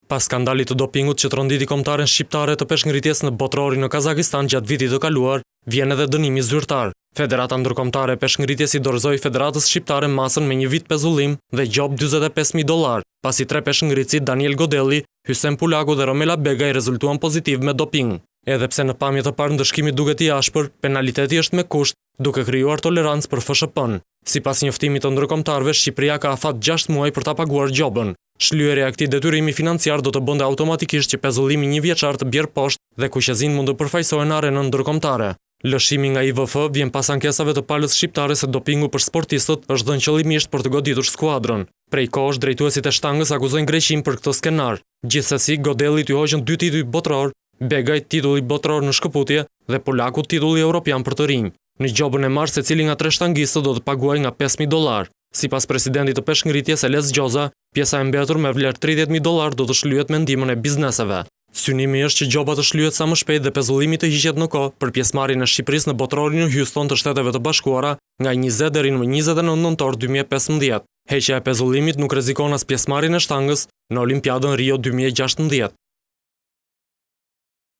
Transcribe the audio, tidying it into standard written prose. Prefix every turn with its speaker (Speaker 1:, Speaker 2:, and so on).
Speaker 1: Pas skandalit të dopingut që tronditi kombëtaren shqiptare të peshngritjes në botrorin në Kazakistan gjatë vitit të kaluar, vjen edhe dënimi zyrtar. Federata Ndërkombëtare e Peshngritjes i dorëzoi Federatës Shqiptare masën me një vit pezullim dhe gjop $45.000, pasi 3 peshngritësit Daniel Godelli, Hysem Pulaku dhe Romela Begaj rezultuan pozitiv me doping. Edhe pse në pamje të parë ndëshkimi duket i ashpër, penaliteti është me kusht, duke krijuar tolerancë për FSHP-n. Sipas njoftimit të ndërkombëtarëve, Shqipëria ka afat 6 muaj për ta paguar gjobën. Shlyerja e këtij detyrimi financiar do të bënte automatikisht që pezullimi një vjeçar të bjerë poshtë dhe kuqezin mund të përfaqësohen në arenën ndërkombëtare. Lëshimi nga IVF vjen pas ankesave të palës shqiptare se dopingu për sportistët është dhënë qëllimisht për të goditur skuadrën. Prej kohësh drejtuesit e shtangës akuzojnë Greqinë për këtë skenar. Gjithsesi, Godelli i hoqën 2 tituj botror, Begaj titulli botror në shkëputje dhe Polaku titulli evropian për të rinj. Në gjobën e marrë secili nga 3 shtangistët do të paguajë nga $5.000. Sipas presidentit të peshngritjes Eles Gjoza, pjesa e mbetur me vlerë $30.000 do të shlyhet me ndihmën e bizneseve. Synimi është që gjoba të shlyhet sa më shpejt dhe pezullimi të hiqet në kohë për pjesëmarrjen e Shqipërisë në botrorin në Houston të Shteteve të Bashkuara nga 20 deri në 29 nëntor 2015. Heqja e pezullimit nuk rrezikon as pjesëmarrjen e shtangës në Olimpiadën Rio 2016.